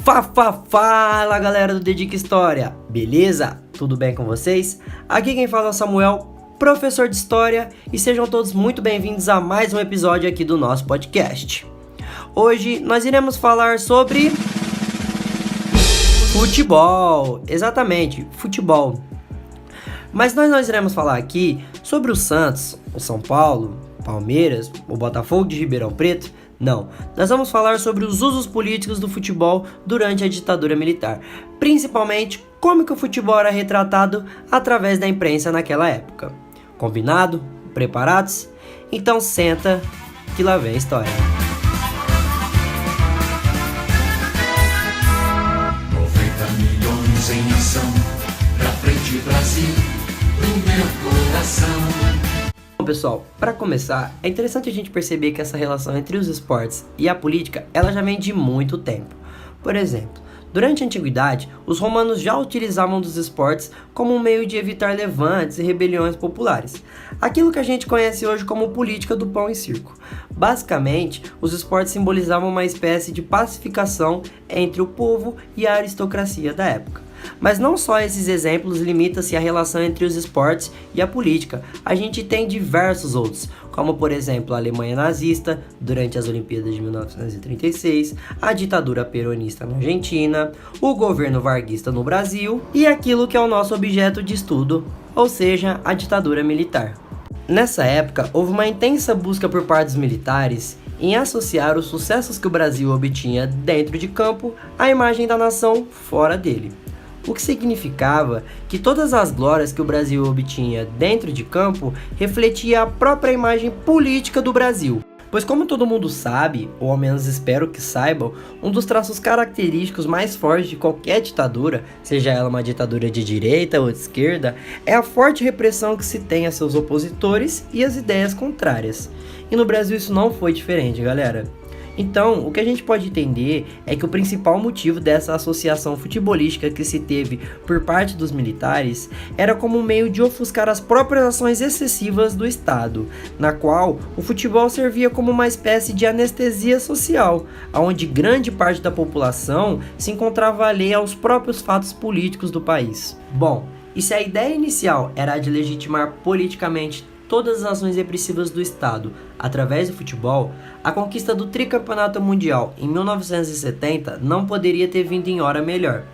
Fala galera do Dedica História, beleza? Tudo bem com vocês? Aqui quem fala é o Samuel, professor de História, e sejam todos muito bem-vindos a mais um episódio aqui do nosso podcast. Hoje nós iremos falar sobre futebol, exatamente, futebol. Mas nós iremos falar aqui sobre o Santos, o São Paulo, Palmeiras, o Botafogo de Ribeirão Preto. Não, nós vamos falar sobre os usos políticos do futebol durante a ditadura militar, principalmente como que o futebol era retratado através da imprensa naquela época. Combinado? Preparados? Então senta que lá vem a história. 90 milhões em ação, pra frente Brasil, no meu coração. Pessoal, para começar, é interessante a gente perceber que essa relação entre os esportes e a política, ela já vem de muito tempo. Por exemplo, durante a antiguidade, os romanos já utilizavam dos esportes como um meio de evitar levantes e rebeliões populares, aquilo que a gente conhece hoje como política do pão e circo. Basicamente, os esportes simbolizavam uma espécie de pacificação entre o povo e a aristocracia da época. Mas não só esses exemplos limitam-se à relação entre os esportes e a política, a gente tem diversos outros, como por exemplo a Alemanha nazista durante as Olimpíadas de 1936, a ditadura peronista na Argentina, o governo varguista no Brasil e aquilo que é o nosso objeto de estudo, ou seja, a ditadura militar. Nessa época, houve uma intensa busca por parte dos militares em associar os sucessos que o Brasil obtinha dentro de campo à imagem da nação fora dele. O que significava que todas as glórias que o Brasil obtinha dentro de campo refletia a própria imagem política do Brasil. Pois como todo mundo sabe, ou ao menos espero que saibam, um dos traços característicos mais fortes de qualquer ditadura, seja ela uma ditadura de direita ou de esquerda, é a forte repressão que se tem a seus opositores e as ideias contrárias. E no Brasil isso não foi diferente, galera. Então, o que a gente pode entender é que o principal motivo dessa associação futebolística que se teve por parte dos militares era como um meio de ofuscar as próprias ações excessivas do Estado, na qual o futebol servia como uma espécie de anestesia social, onde grande parte da população se encontrava alheia aos próprios fatos políticos do país. Bom, e se a ideia inicial era a de legitimar politicamente todas as ações repressivas do Estado através do futebol, a conquista do tricampeonato mundial em 1970 não poderia ter vindo em hora melhor.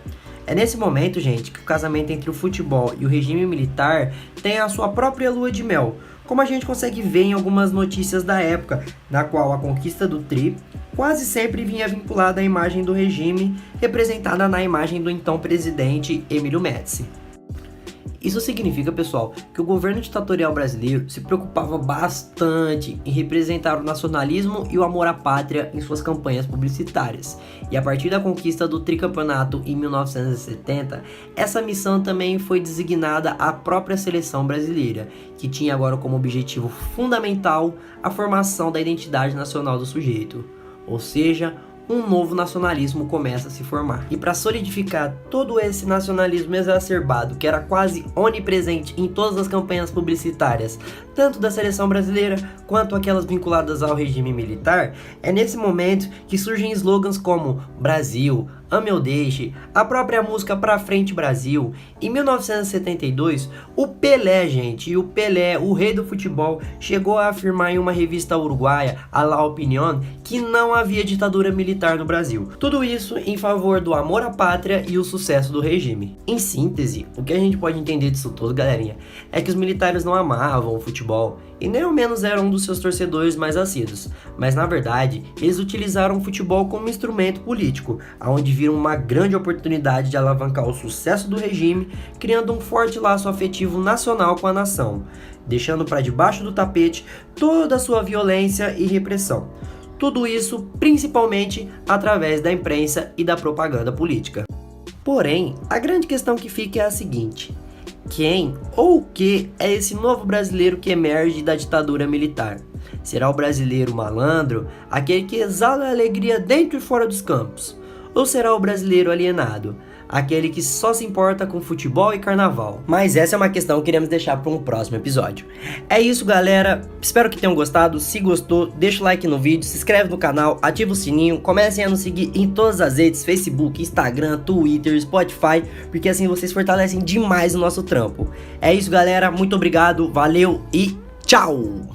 É nesse momento, gente, que o casamento entre o futebol e o regime militar tem a sua própria lua de mel, como a gente consegue ver em algumas notícias da época, na qual a conquista do tri quase sempre vinha vinculada à imagem do regime, representada na imagem do então presidente Emílio Médici. Isso significa, pessoal, que o governo ditatorial brasileiro se preocupava bastante em representar o nacionalismo e o amor à pátria em suas campanhas publicitárias. E a partir da conquista do tricampeonato em 1970, essa missão também foi designada à própria seleção brasileira, que tinha agora como objetivo fundamental a formação da identidade nacional do sujeito, ou seja, um novo nacionalismo começa a se formar. E para solidificar todo esse nacionalismo exacerbado, que era quase onipresente em todas as campanhas publicitárias, tanto da seleção brasileira quanto aquelas vinculadas ao regime militar, é nesse momento que surgem slogans como Brasil, Ame ou Deixe, a própria música Pra Frente Brasil. Em 1972, o Pelé, gente, e o Pelé, o rei do futebol, chegou a afirmar em uma revista uruguaia, a La Opinión, que não havia ditadura militar no Brasil. Tudo isso em favor do amor à pátria e o sucesso do regime. Em síntese, o que a gente pode entender disso tudo, galerinha, é que os militares não amavam o futebol e nem ao menos eram um dos seus torcedores mais assíduos, mas na verdade eles utilizaram o futebol como instrumento político, onde viram uma grande oportunidade de alavancar o sucesso do regime, criando um forte laço afetivo nacional com a nação, deixando para debaixo do tapete toda a sua violência e repressão. Tudo isso principalmente através da imprensa e da propaganda política. Porém, a grande questão que fica é a seguinte: quem ou o que é esse novo brasileiro que emerge da ditadura militar? Será o brasileiro malandro, aquele que exala a alegria dentro e fora dos campos? Ou será o brasileiro alienado? Aquele que só se importa com futebol e carnaval. Mas essa é uma questão que queremos deixar para um próximo episódio. É isso, galera. Espero que tenham gostado. Se gostou, deixa o like no vídeo, se inscreve no canal, ativa o sininho, comecem a nos seguir em todas as redes, Facebook, Instagram, Twitter, Spotify, porque assim vocês fortalecem demais o nosso trampo. É isso, galera. Muito obrigado, valeu e tchau!